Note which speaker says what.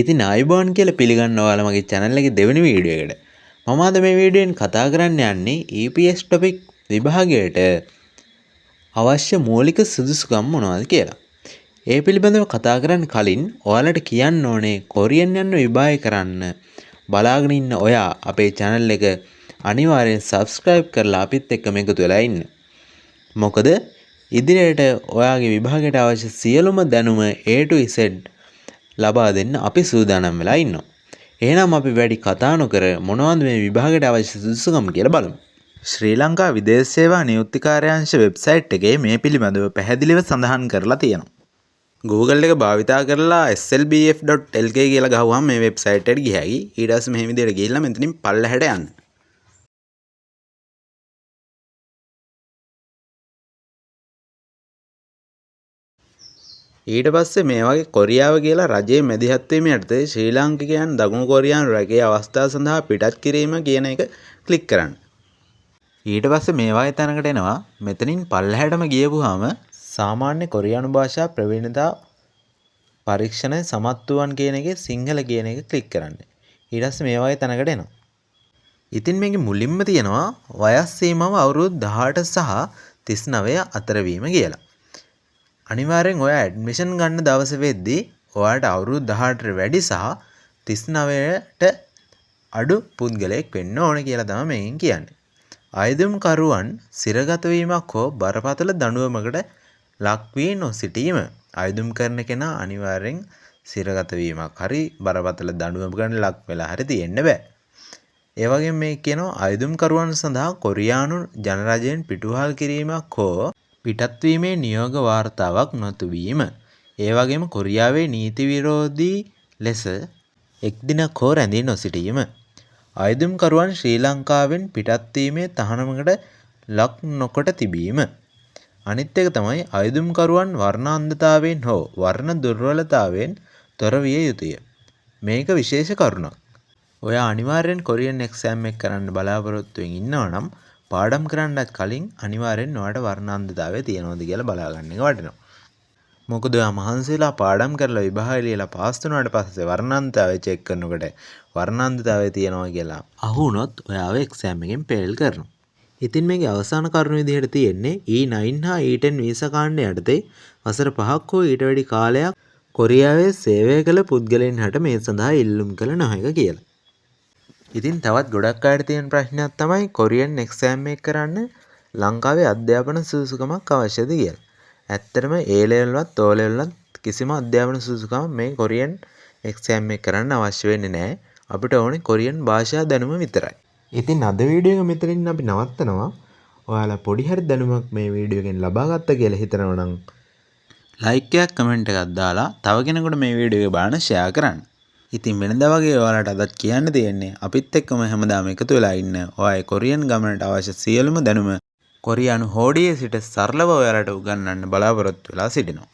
Speaker 1: ඉතින් ආයුබෝවන් කියලා පිළිගන්න ඔයාලා මගේ channel එකේ දෙවෙනි වීඩියෝ එකට. මම අද මේ වීඩියෝෙන් කතා කරන්න යන්නේ EPS topic විභාගයට අවශ්‍ය මූලික සුදුසුකම් මොනවද කියලා. ඒ පිළිබඳව කතා කරන්න කලින් ඔයාලට කියන්න ඕනේ කොරියන් යන විභාගය කරන්න බලාගෙන ඉන්න ඔයා අපේ channel එක අනිවාර්යෙන් subscribe කරලා අපිත් එක්කම එකතු වෙලා ඉන්න. මොකද ඉදිරියට ඔයාගේ විභාගයට අවශ්‍ය සියලුම දැනුම A to Z ලබා දෙන්න අපි සූදානම් වෙලා ඉන්නවා. එහෙනම් අපි වැඩි කතා නොකර මොනවද මේ විභාගයට අවශ්‍ය සුදුසුකම් කියලා බලමු. ශ්‍රී ලංකා විදේශ සේවා නියුක්ති කාර්යාංශ වෙබ්සයිට් එකේ මේ පිළිබඳව පැහැදිලිව සඳහන් කරලා තියෙනවා. Google එක භාවිතා කරලා slbf.lk කියලා ගහුවම මේ වෙබ්සයිට් එකට ගියයි. ඊට පස්සේ මෙහෙම විදිහට ගිහිල්ලා මෙතනින් පල්ලෙහාට යන්න. ඊට පස්සේ මේ වගේ කොරියාව කියලා රජයේ මැදිහත් වීම යටතේ ශ්‍රී ලාංකිකයන් දකුණු කොරියානු රැකේ අවස්ථාව සඳහා පිටත් කිරීම කියන එක ක්ලික් කරන්න. ඊට පස්සේ මේ වගේ තැනකට එනවා. මෙතනින් පල්ලෙහාටම ගියපුවාම සාමාන්‍ය කොරියානු භාෂා ප්‍රවීණතා පරීක්ෂණය සමත් වූවන් කියන එකේ සිංහල කියන එක ක්ලික් කරන්න. ඊට පස්සේ මේ වගේ තැනකට එනවා. ඉතින් මේකේ මුලින්ම තියෙනවා වයස් සීමාව අවුරුදු 18 සහ 39 අතර වීම කියලා. අනිවාර්යෙන් ඔයා ඇඩ්මිෂන් ගන්න දවස වෙද්දී ඔයාට අවුරුදු 18ට වැඩි සහ 39ට අඩු පුද්ගලයෙක් වෙන්න ඕන කියලා තමයි මේකෙන් කියන්නේ. ආයුධම්කරුවන් සිරගත වීමක් හෝ බරපතල දඬුවමකට ලක් වී නොසිටීම. ආයුධම් කරන කෙනා අනිවාර්යෙන් සිරගත වීමක් හරි බරපතල දඬුවමකට ලක් වෙලා හරි තියෙන්න බෑ. ඒ වගේම මේ කියනවා ආයුධම්කරුවන් සඳහා කොරියානු ජනරජයෙන් පිටුවහල් කිරීමක් හෝ පිටත් වීමේ නියෝග වාර්තාවක් නොතු වීම. ඒ වගේම කොරියාවේ නීති විරෝධී ලෙස එක් දිනක් හෝ රැඳී නොසිටීම. ආයුධම්කරුවන් ශ්‍රී ලංකාවෙන් පිටත් වීමේ තහනමකට ලක් නොකොට තිබීම. අනිත් එක තමයි ආයුධම්කරුවන් වර්ණ අන්ධතාවයෙන් හෝ වර්ණ දුර්වලතාවයෙන් තොර විය යුතුය. මේක විශේෂ කරුණක්. ඔයා අනිවාර්යෙන් කොරියන් එක්සෑම් එක කරන්න බලාපොරොත්තු වෙමින් ඉන්නවා නම් පාඩම් කරන්නත් කලින් අනිවාර්යෙන් ඔයාට වර්ණ අන්ධතාවය තියෙනවද කියලා බලා ගන්න එක වටිනවා. මොකද ඔයා මහන්සිලා පාඩම් කරලා විභාගය ලියලා පාස් වුණාට පස්සේ වර්ණ අන්ධතාවය චෙක් කරනකොට වර්ණ අන්ධතාවය තියෙනවා කියලා අහු වුණොත් ඔයාව එක්සෑම් එකෙන් ෆේල් කරනවා. ඉතින් මේකේ අවසාන කරුණ විදිහට තියෙන්නේ E9 හා E10 වීසා කාණ්ඩ යටතේ වසර 5ක් හෝ ඊට වැඩි කාලයක් කොරියාවේ සේවය කළ පුද්ගලයන් හට මේ සඳහා ඉල්ලුම් කළ නොහැක කියලා. ඉතින් තවත් ගොඩක් අයට තියෙන ප්‍රශ්නයක් තමයි කොරියන් එක්සෑම් එක කරන්න ලංකාවේ අධ්‍යාපන සුදුසුකමක් අවශ්‍යද කියලා. ඇත්තටම A level වත් O level වත් කිසිම අධ්‍යාපන සුදුසුකමක් මේ කොරියන් එක්සෑම් එක කරන්න අවශ්‍ය වෙන්නේ නැහැ. අපිට ඕනේ කොරියන් භාෂා දැනුම විතරයි. ඉතින් අද වීඩියෝ එක මෙතනින් අපි නවත්තනවා. ඔයාලා පොඩි හරි දැනුමක් මේ වීඩියෝ එකෙන් ලබා ගත්තා කියලා හිතනවා නම් ලයික් එකක් කමෙන්ට් එකක් දාලා තව කෙනෙකුට මේ වීඩියෝ එක බලන්න ෂෙයා කරන්න. ඉතින් වෙනදා වගේ ඔයාලට අදත් කියන්න තියෙන්නේ අපිත් එක්කම හැමදාම එකතු වෙලා ඉන්න. ඔයාගේ කොරියන් ගමනට අවශ්‍ය සියලුම දැනුම කොරියානු හෝඩියේ සිට සරලව ඔයාලට උගන්වන්න බලාපොරොත්තු වෙලා සිටිනවා.